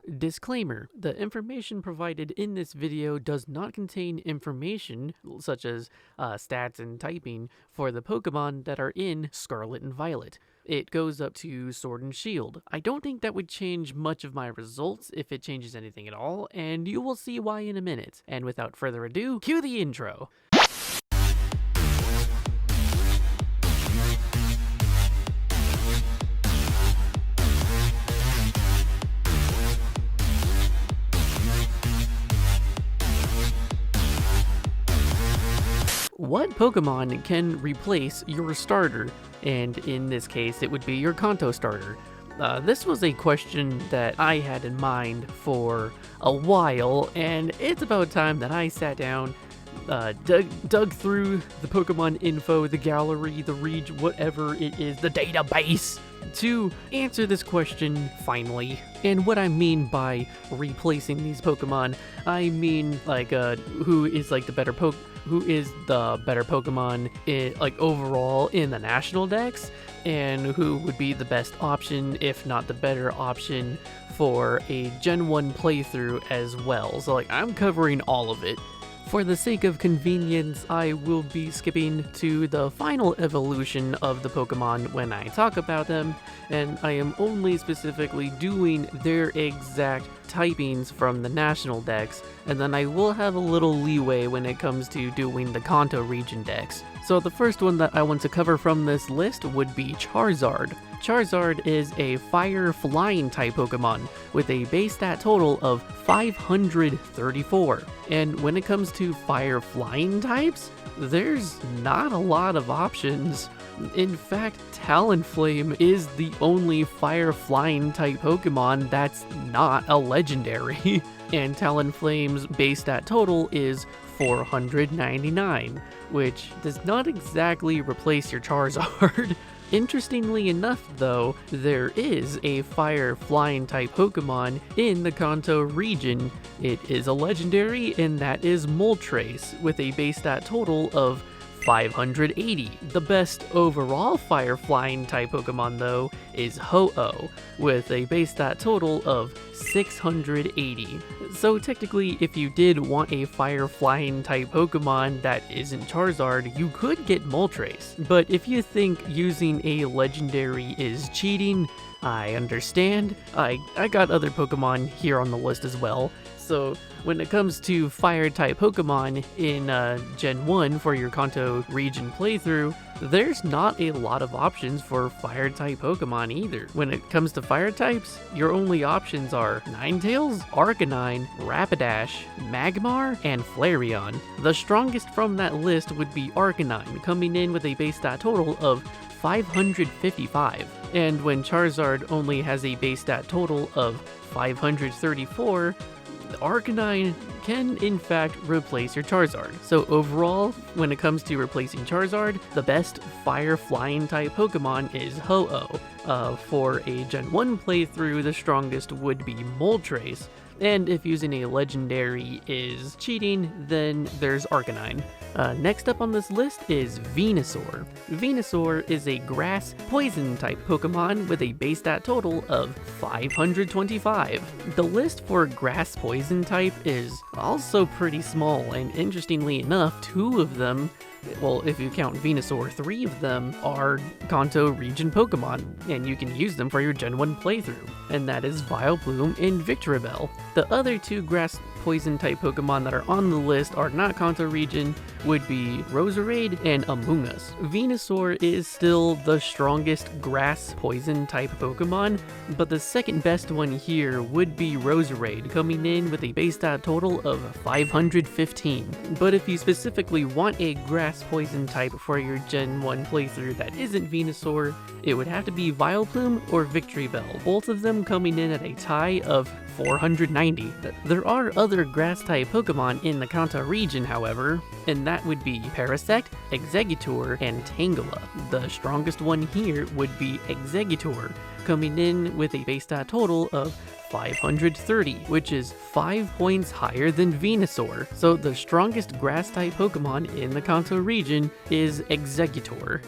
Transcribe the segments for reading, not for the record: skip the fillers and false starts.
Disclaimer: the information provided in this video does not contain information such as stats and typing for the Pokemon that are in Scarlet and Violet. It goes up to Sword and Shield. I don't think that would change much of my results if it changes anything at all, and you will see why in a minute. And without further ado, cue the intro. What Pokemon can replace your starter? And in this case, it would be your Kanto starter. This was a question that I had in mind for a while, and it's about time that I sat down, dug through the Pokemon info, the gallery, the region, whatever it is, the database, to answer this question finally. And what I mean by replacing these Pokemon, I mean like who is the better Pokemon overall in the national dex, and who would be the best option, if not the better option, for a Gen 1 playthrough as well. So I'm covering all of it. For the sake of convenience, I will be skipping to the final evolution of the Pokemon when I talk about them, and I am only specifically doing their exact typings from the national dex, and then I will have a little leeway when it comes to doing the Kanto region dex. So the first one that I want to cover from this list would be Charizard. Charizard is a fire flying type Pokemon with a base stat total of 534. And when it comes to fire flying types, there's not a lot of options. In fact, Talonflame is the only fire flying type Pokemon that's not a legendary. And Talonflame's base stat total is 499, which does not exactly replace your Charizard. Interestingly enough though, there is a fire flying type Pokemon in the Kanto region. It is a legendary, and that is Moltres, with a base stat total of 580. The best overall fire flying type Pokemon though is Ho-Oh, with a base stat total of 680. So technically, if you did want a fire flying type Pokemon that isn't Charizard, you could get Moltres. But if you think using a legendary is cheating, I understand. I got other Pokemon here on the list as well. So when it comes to fire type Pokemon in Gen 1 for your Kanto region playthrough, there's not a lot of options for fire type Pokemon either. When it comes to fire types, your only options are Ninetales, Arcanine, Rapidash, Magmar, and Flareon. The strongest from that list would be Arcanine, coming in with a base stat total of 555. And when Charizard only has a base stat total of 534, Arcanine can in fact replace your Charizard. So overall, when it comes to replacing Charizard, the best fire flying type Pokemon is Ho-Oh. For a Gen 1 playthrough, the strongest would be Moltres. And if using a legendary is cheating, then there's Arcanine. Next up on this list is Venusaur. Venusaur is a grass poison type Pokemon with a base stat total of 525. The list for grass poison type is also pretty small, and interestingly enough, two of them, well, if you count Venusaur, 3 of them are Kanto region Pokemon, and you can use them for your Gen 1 playthrough, and that is Vileplume and Victreebel. The other 2 grass poison type Pokemon that are on the list are not Kanto region, would be Roserade and Amoonguss. Venusaur is still the strongest grass poison type Pokemon, but the second best one here would be Roserade, coming in with a base stat total of 515. But if you specifically want a grass poison type for your Gen 1 playthrough that isn't Venusaur, it would have to be Vileplume or Victreebel, both of them coming in at a tie of 490. There are other grass-type Pokemon in the Kanto region, however, and that would be Parasect, Exeggutor, and Tangela. The strongest one here would be Exeggutor, coming in with a base stat total of 530, which is 5 points higher than Venusaur. So the strongest grass-type Pokemon in the Kanto region is Exeggutor.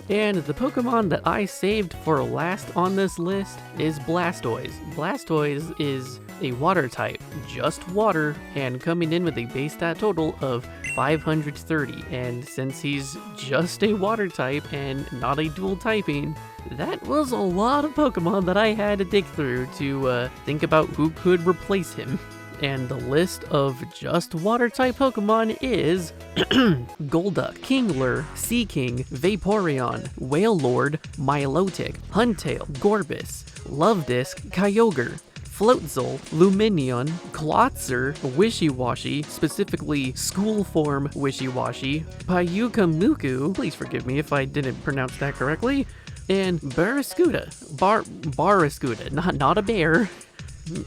And the Pokemon that I saved for last on this list is Blastoise. Blastoise is a water type, just water, and coming in with a base stat total of 530. And since he's just a water type and not a dual typing, that was a lot of Pokemon that I had to dig through to think about who could replace him. And the list of just water-type Pokemon is Golduck, Kingler, Seaking, Vaporeon, Wailord, Milotic, Huntail, Gorbis, Lovedisc, Kyogre, Floatzel, Luminion, Klotzer, Wishiwashi, specifically School Form Wishiwashi, Payukamuku, please forgive me if I didn't pronounce that correctly, and Barraskewda, Barraskewda, not a bear.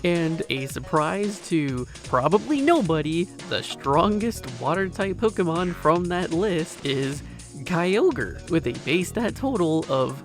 And a surprise to probably nobody, the strongest water-type Pokemon from that list is Kyogre, with a base stat total of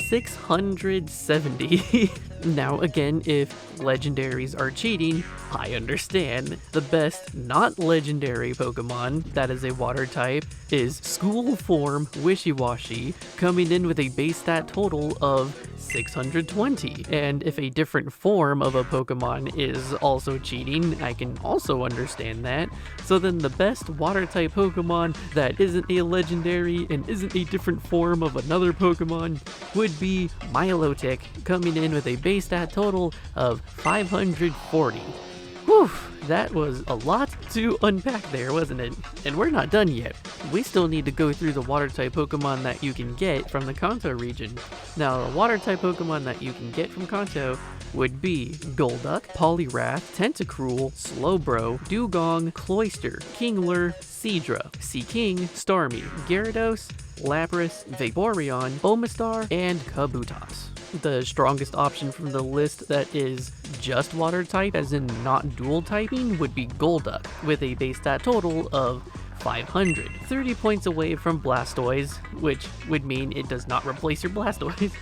670. Now again, if legendaries are cheating, I understand. The best not legendary Pokemon that is a water type is School Form Wishiwashi, coming in with a base stat total of 620. And if a different form of a Pokemon is also cheating, I can also understand that. So then the best water type Pokemon that isn't a legendary and isn't a different form of another Pokemon would be Milotic, coming in with a base stat total of 540. Whew, that was a lot to unpack there, wasn't it? And we're not done yet. We still need to go through the water-type Pokemon that you can get from the Kanto region. Now, the water-type Pokemon that you can get from Kanto would be Golduck, Poliwrath, Tentacruel, Slowbro, Dugong, Cloyster, Kingler, Seadra, Seaking, Starmie, Gyarados, Lapras, Vaporeon, Omastar, and Kabutops. The strongest option from the list that is just water type, as in not dual typing, would be Golduck, with a base stat total of 500, 30 points away from Blastoise, which would mean it does not replace your Blastoise.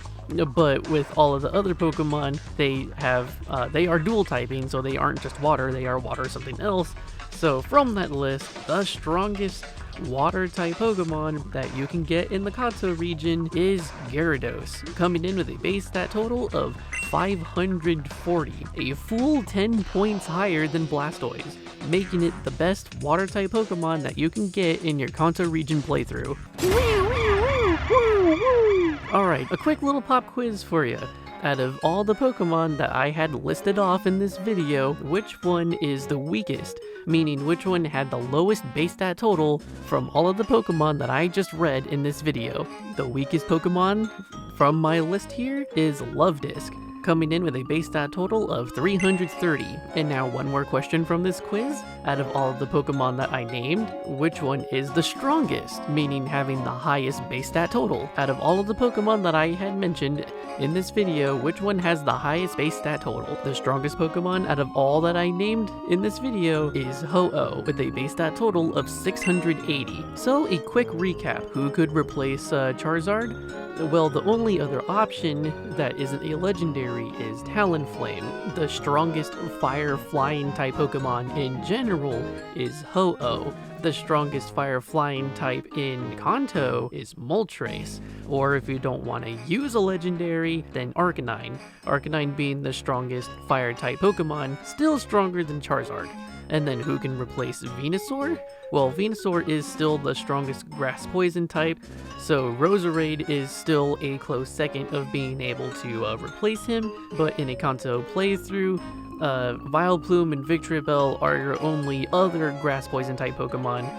But with all of the other Pokemon, they are dual typing, so they aren't just water, they are water something else. So from that list, the strongest water type Pokemon that you can get in the Kanto region is Gyarados, coming in with a base stat total of 540, a full 10 points higher than Blastoise, making it the best water type Pokemon that you can get in your Kanto region playthrough. Alright, a quick little pop quiz for you. Out of all the Pokemon that I had listed off in this video, which one is the weakest? Meaning which one had the lowest base stat total from all of the Pokemon that I just read in this video. The weakest Pokemon from my list here is Lovedisc, coming in with a base stat total of 330. And now one more question from this quiz. Out of all of the Pokemon that I named, which one is the strongest? Meaning having the highest base stat total. Out of all of the Pokemon that I had mentioned in this video, which one has the highest base stat total? The strongest Pokemon out of all that I named in this video is Ho-Oh, with a base stat total of 680. So a quick recap, who could replace Charizard? Well, the only other option that isn't a legendary is Talonflame. The strongest fire flying type Pokemon in general is Ho-Oh. The strongest fire flying type in Kanto is Moltres. Or if you don't want to use a legendary, then Arcanine. Arcanine being the strongest fire type Pokemon, still stronger than Charizard. And then who can replace Venusaur? Well, Venusaur is still the strongest grass poison type, so Roserade is still a close second of being able to replace him, but in a Kanto playthrough, Vileplume and Victreebel are your only other grass poison type Pokemon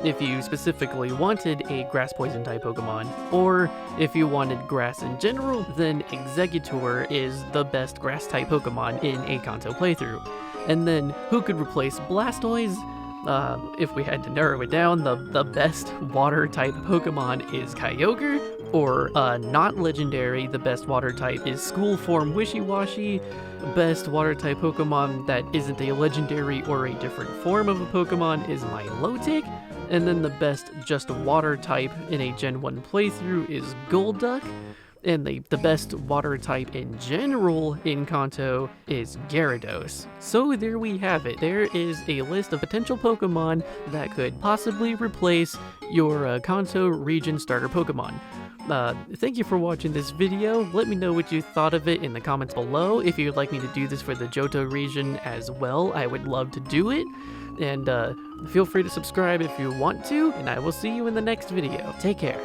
if you specifically wanted a grass poison type Pokemon. Or if you wanted grass in general, then Exeggutor is the best grass type Pokemon in a Kanto playthrough. And then who could replace Blastoise? If we had to narrow it down, the best water type Pokemon is Kyogre, or not legendary, the best water type is School Form Wishiwashi. Best water type Pokemon that isn't a legendary or a different form of a Pokemon is Milotic. And then the best just water type in a Gen 1 playthrough is Golduck. And the best water type in general in Kanto is Gyarados. So there we have it. There is a list of potential Pokemon that could possibly replace your Kanto region starter Pokemon. thank you for watching this video. Let me know what you thought of it in the comments below. If you'd like me to do this for the Johto region as well, I would love to do it. And feel free to subscribe if you want to, and I will see you in the next video. Take care.